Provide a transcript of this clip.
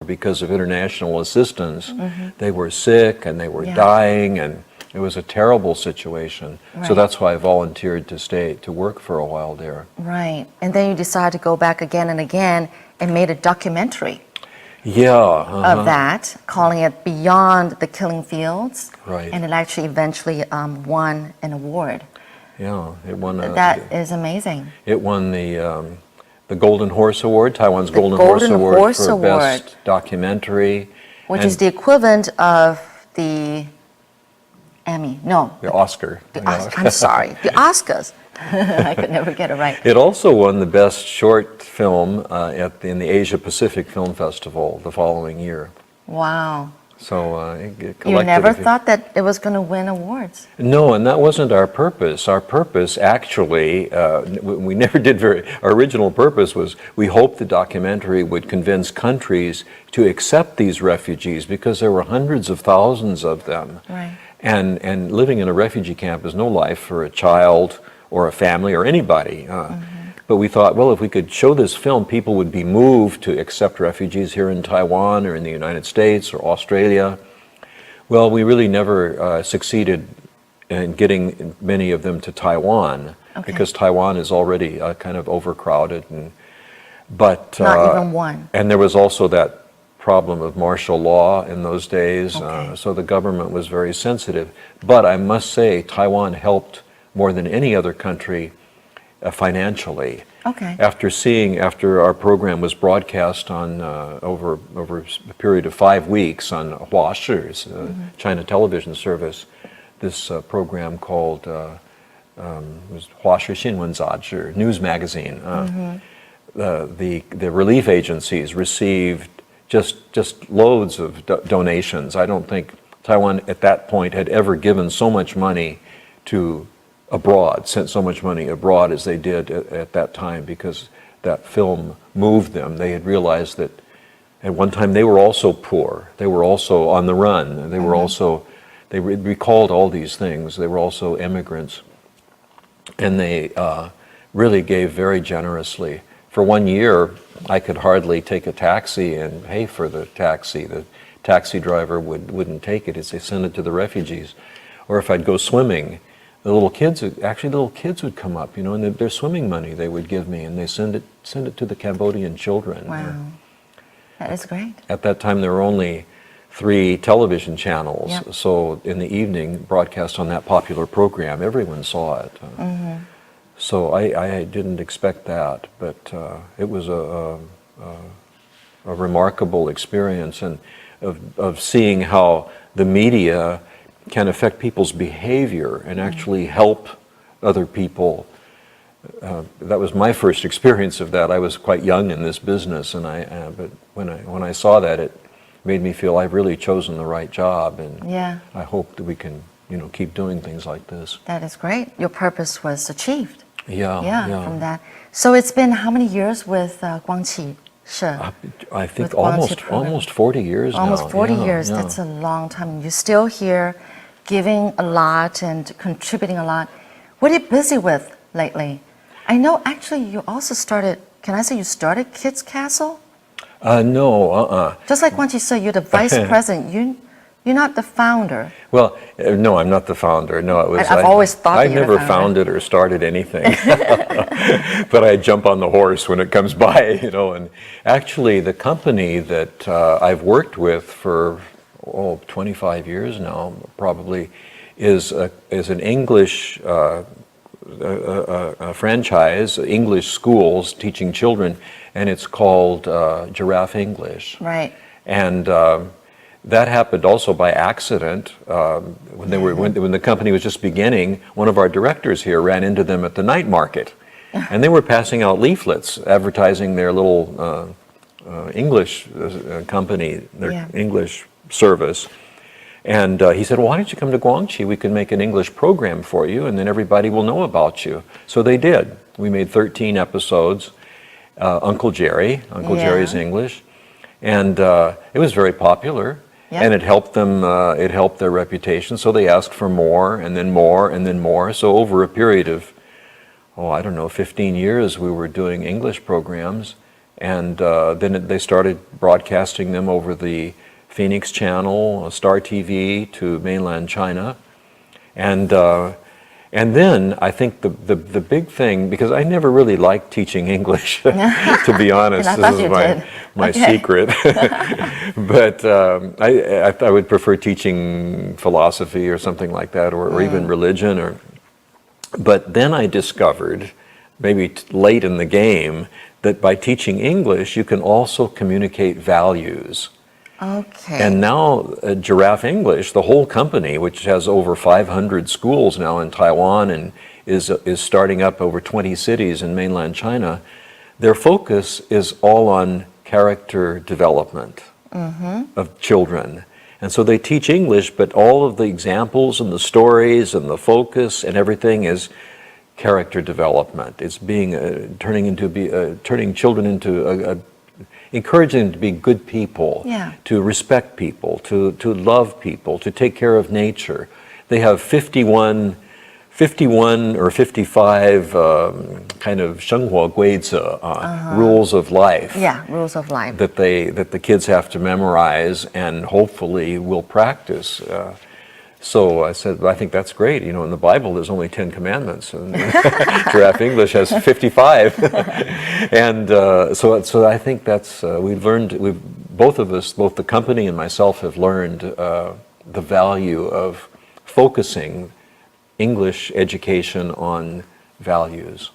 because of international assistance. They were sick and they were dying, and it was a terrible situation. So that's why I volunteered to stay to work for a while there. Right. And then you decided to go back again and again and made a documentary of that, calling it Beyond the Killing Fields. Right. And it actually eventually won an award. Yeah, it won. That is amazing. It won the Golden Horse Award, Taiwan's Golden Horse Award for Best Documentary. Which is the equivalent of the Emmy. No. The Oscar. I'm sorry. The Oscars. I could never get it right. It also won the Best Short Film in the Asia Pacific Film Festival the following year. Wow. So you never thought that it was going to win awards? No, and that wasn't our purpose. Our purpose, actually, we never did our original purpose was we hoped the documentary would convince countries to accept these refugees, because there were hundreds of thousands of them. Right. And living in a refugee camp is no life for a child or a family or anybody. But we thought, well, if we could show this film, people would be moved to accept refugees here in Taiwan or in the United States or Australia. Well, we really never succeeded in getting many of them to Taiwan, because Taiwan is already kind of overcrowded. But not even one. And there was also that problem of martial law in those days, so the government was very sensitive. But I must say, Taiwan helped more than any other country financially. After our program was broadcast on over a period of 5 weeks on Huashi, China television service, this program called was Huashi Xinwen Zazhi, news magazine. The relief agencies received just loads of donations. I don't think Taiwan at that point had ever given so much money to abroad, sent so much money abroad as they did at that time, because that film moved them. They had realized that at one time they were also poor. They were also on the run. They were also, they recalled all these things. They were also immigrants. And they really gave very generously. For 1 year, I could hardly take a taxi and pay for the taxi. The taxi driver wouldn't take it. They sent it to the refugees. Or if I'd go swimming, the little kids would come up, and their swimming money they would give me, and they send it to the Cambodian children. Wow, that is great. At that time, there were only 3 television channels, so in the evening, broadcast on that popular program, everyone saw it. So I didn't expect that, but it was a remarkable experience, and of seeing how the media can affect people's behavior and actually help other people. That was my first experience of that. I was quite young in this business, and but when I saw that, it made me feel I've really chosen the right job, and I hope that we can keep doing things like this. That is great. Your purpose was achieved. Yeah. From that. So it's been how many years with Guangqi? I think almost 40 years now. Almost 40 years. That's a long time. You're still here, giving a lot and contributing a lot. What are you busy with lately? I know actually you also started, can I say you started Kids Castle? No, Just like Guangqi said, you're the vice president. You're not the founder. Well, no, I'm not the founder. No, it was. I've always thought that you were the founder. I never founded or started anything, but I jump on the horse when it comes by, And actually, the company that I've worked with for 25 years now, probably, is an English a franchise, English schools teaching children, and it's called Giraffe English. Right. And that happened also by accident. When the company was just beginning, one of our directors here ran into them at the night market, and they were passing out leaflets advertising their little English company, their English service. And he said, well, why don't you come to Guangqi? We can make an English program for you, and then everybody will know about you. So they did. We made 13 episodes. Uncle Jerry's English. And it was very popular. And it helped them, it helped their reputation, so they asked for more, and then more, and then more. So over a period of, 15 years, we were doing English programs, And then they started broadcasting them over the Phoenix Channel, Star TV to mainland China. And then I think the big thing, because I never really liked teaching English, to be honest, this is my secret. But I would prefer teaching philosophy or something like that, or even religion. But then I discovered, maybe late in the game, that by teaching English, you can also communicate values. Okay. And now Giraffe English, the whole company, which has over 500 schools now in Taiwan and is starting up over 20 cities in mainland China, their focus is all on character development of children. And so they teach English, but all of the examples and the stories and the focus and everything is character development. It's turning children into encouraging them to be good people, to respect people, to love people, to take care of nature. They have 51 or 55 kind of 生活规则, rules of life. Yeah, rules of life. That the kids have to memorize and hopefully will practice. So I said, I think that's great. You know, in the Bible, there's only 10 commandments, and Giraffe English has 55. And so I think that's both of us, both the company and myself, have learned the value of focusing English education on values.